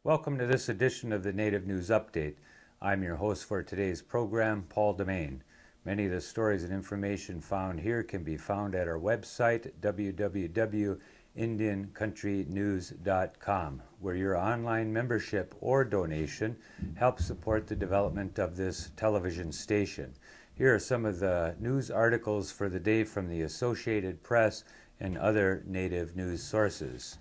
Welcome to this edition of the Native News Update. I'm your host for today's program, Paul Demain. Many of the stories and information found here can be found at our website, www.IndianCountryNews.com, where your online membership or donation helps support the development of this television station. Here are some of the news articles for the day from the Associated Press and other Native news sources.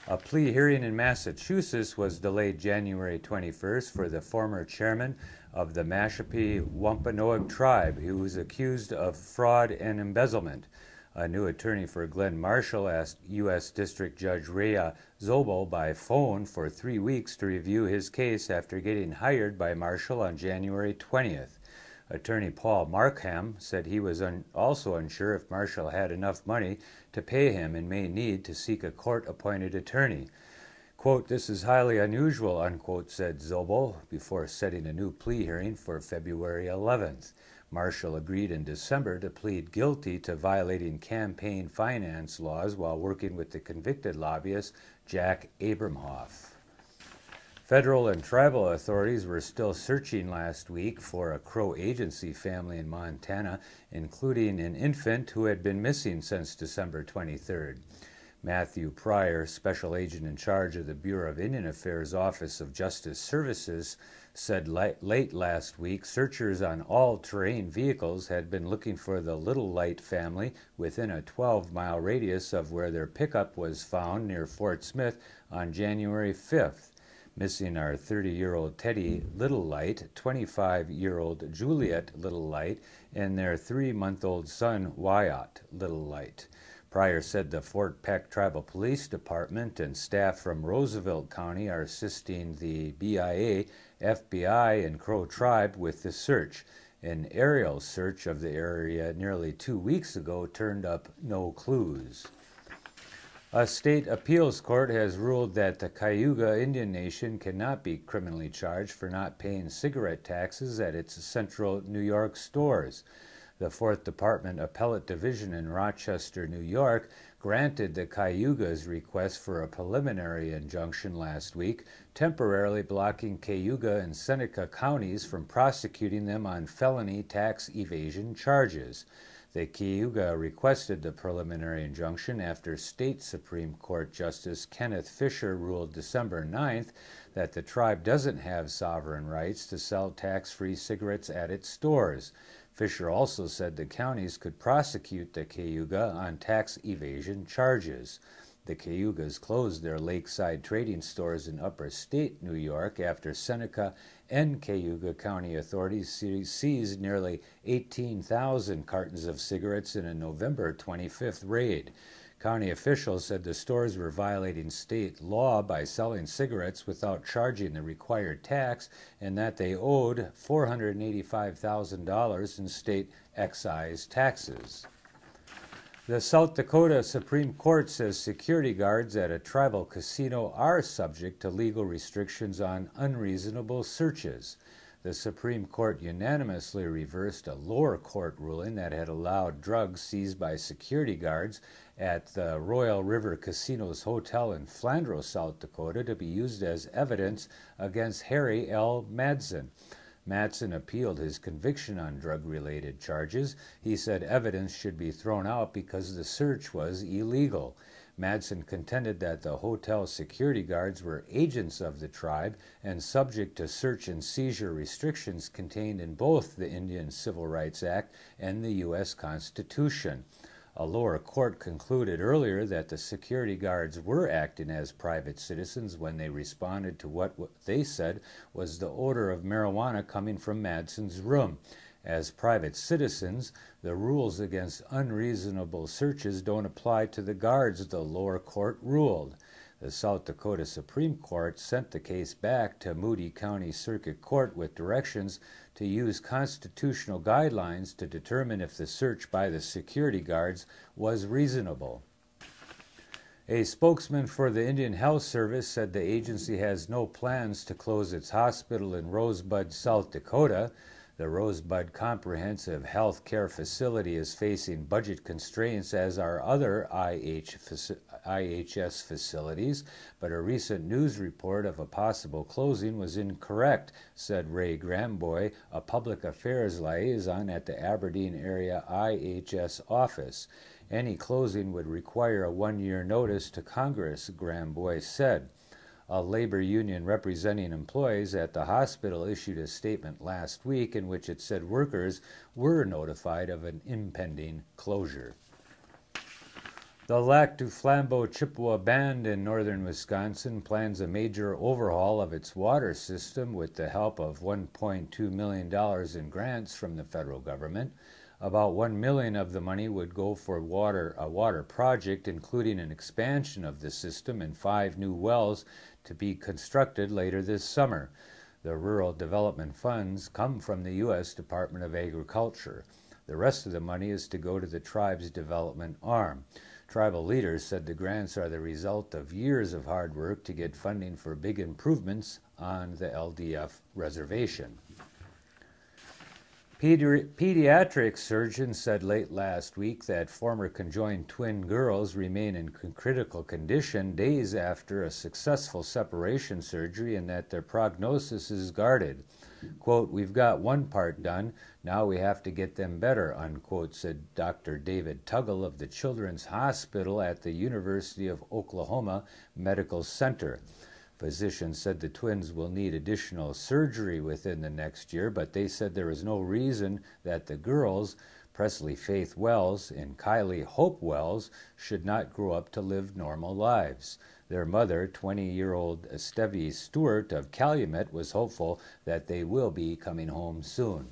A plea hearing in Massachusetts was delayed January 21st for the former chairman of the Mashpee Wampanoag tribe, who was accused of fraud and embezzlement. A new attorney for Glenn Marshall asked U.S. District Judge Rhea Zobel by phone for 3 weeks to review his case after getting hired by Marshall on January 20th. Attorney Paul Markham said he was also unsure if Marshall had enough money to pay him and may need to seek a court-appointed attorney. Quote, "This is highly unusual," unquote, said Zobel before setting a new plea hearing for February 11th. Marshall agreed in December to plead guilty to violating campaign finance laws while working with the convicted lobbyist Jack Abramhoff. Federal and tribal authorities were still searching last week for a Crow agency family in Montana, including an infant who had been missing since December 23rd. Matthew Pryor, special agent in charge of the Bureau of Indian Affairs Office of Justice Services, said late last week searchers on all-terrain vehicles had been looking for the Little Light family within a 12-mile radius of where their pickup was found near Fort Smith on January 5th. Missing are 30-year-old Teddy Little Light, 25-year-old Juliet Little Light, and their 3-month-old son Wyatt Little Light. Pryor said the Fort Peck Tribal Police Department and staff from Roosevelt County are assisting the BIA, FBI, and Crow Tribe with the search. An aerial search of the area nearly 2 weeks ago turned up no clues. A state appeals court has ruled that the Cayuga Indian Nation cannot be criminally charged for not paying cigarette taxes at its central New York stores. The 4th Department Appellate Division in Rochester, New York, granted the Cayuga's request for a preliminary injunction last week, temporarily blocking Cayuga and Seneca counties from prosecuting them on felony tax evasion charges. The Cayuga requested the preliminary injunction after State Supreme Court Justice Kenneth Fisher ruled December 9th that the tribe doesn't have sovereign rights to sell tax-free cigarettes at its stores. Fisher also said the counties could prosecute the Cayuga on tax evasion charges. The Cayugas closed their lakeside trading stores in upper state New York after Seneca and Cayuga County authorities seized nearly 18,000 cartons of cigarettes in a November 25th raid. County officials said the stores were violating state law by selling cigarettes without charging the required tax and that they owed $485,000 in state excise taxes. The South Dakota Supreme Court says security guards at a tribal casino are subject to legal restrictions on unreasonable searches. The Supreme Court unanimously reversed a lower court ruling that had allowed drugs seized by security guards at the Royal River Casino's hotel in Flandreau, South Dakota, to be used as evidence against Harry L. Madsen. Madsen appealed his conviction on drug-related charges. He said evidence should be thrown out because the search was illegal. Madsen contended that the hotel security guards were agents of the tribe and subject to search and seizure restrictions contained in both the Indian Civil Rights Act and the U.S. Constitution. A lower court concluded earlier that the security guards were acting as private citizens when they responded to what they said was the odor of marijuana coming from Madsen's room. As private citizens, the rules against unreasonable searches don't apply to the guards, the lower court ruled. The South Dakota Supreme Court sent the case back to Moody County Circuit Court with directions to use constitutional guidelines to determine if the search by the security guards was reasonable. A spokesman for the Indian Health Service said the agency has no plans to close its hospital in Rosebud, South Dakota. The Rosebud Comprehensive Health Care Facility is facing budget constraints, as are other IHS facilities, but a recent news report of a possible closing was incorrect, said Ray Gramboy, a public affairs liaison at the Aberdeen area IHS office. Any closing would require a one-year notice to Congress, Gramboy said. A labor union representing employees at the hospital issued a statement last week in which it said workers were notified of an impending closure. The Lac du Flambeau Chippewa Band in northern Wisconsin plans a major overhaul of its water system with the help of $1.2 million in grants from the federal government. About $1 million of the money would go for a water project, including an expansion of the system and 5 new wells to be constructed later this summer. The rural development funds come from the U.S. Department of Agriculture. The rest of the money is to go to the tribe's development arm. Tribal leaders said the grants are the result of years of hard work to get funding for big improvements on the LDF reservation. Pediatric surgeons said late last week that former conjoined twin girls remain in critical condition days after a successful separation surgery and that their prognosis is guarded. Quote, "We've got one part done, now we have to get them better," unquote, said Dr. David Tuggle of the Children's Hospital at the University of Oklahoma Medical Center. Physicians said the twins will need additional surgery within the next year, but they said there is no reason that the girls, Presley Faith Wells and Kylie Hope Wells, should not grow up to live normal lives. Their mother, 20-year-old Stevie Stewart of Calumet, was hopeful that they will be coming home soon.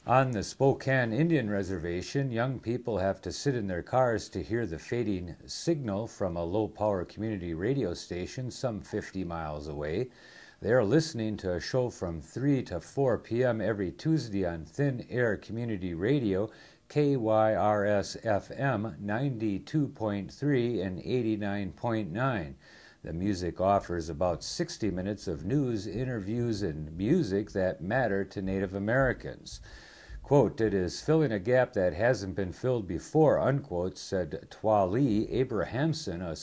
On the Spokane Indian Reservation, young people have to sit in their cars to hear the fading signal from a low-power community radio station some 50 miles away. They are listening to a show from 3 to 4 p.m. every Tuesday on Thin Air Community Radio, KYRS-FM 92.3 and 89.9. The music offers about 60 minutes of news, interviews, and music that matter to Native Americans. Quote, "It is filling a gap that hasn't been filled before," unquote, said Twali Abrahamson, a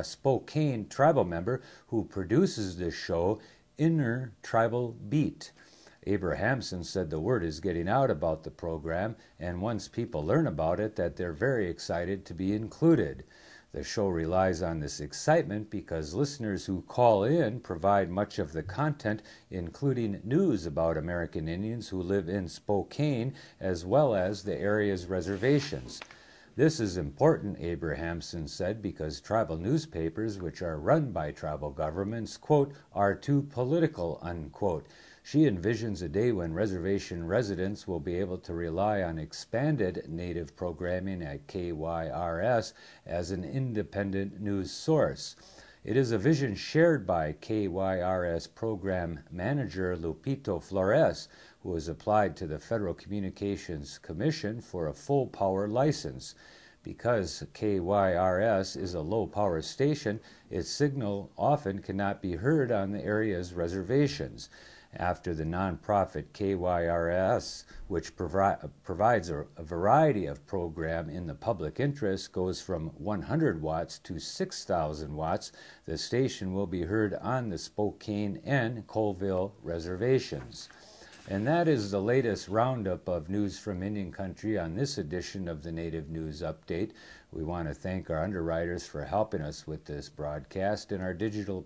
Spokane tribal member who produces this show, Inner Tribal Beat. Abrahamson said the word is getting out about the program, and once people learn about it, that they're very excited to be included. The show relies on this excitement because listeners who call in provide much of the content, including news about American Indians who live in Spokane, as well as the area's reservations. This is important, Abrahamson said, because tribal newspapers, which are run by tribal governments, quote, "are too political," unquote. She envisions a day when reservation residents will be able to rely on expanded Native programming at KYRS as an independent news source. It is a vision shared by KYRS program manager Lupito Flores, who has applied to the Federal Communications Commission for a full power license. Because KYRS is a low-power station, its signal often cannot be heard on the area's reservations. After the nonprofit KYRS, which provides a variety of program in the public interest, goes from 100 watts to 6,000 watts, the station will be heard on the Spokane and Colville reservations. And that is the latest roundup of news from Indian Country on this edition of the Native News Update. We want to thank our underwriters for helping us with this broadcast and our digital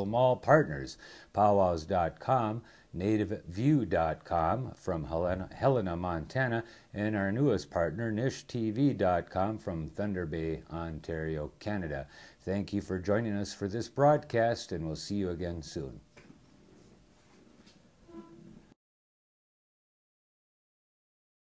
mall partners, powwows.com, nativeview.com from Helena, Montana, and our newest partner, nishtv.com from Thunder Bay, Ontario, Canada. Thank you for joining us for this broadcast, and we'll see you again soon.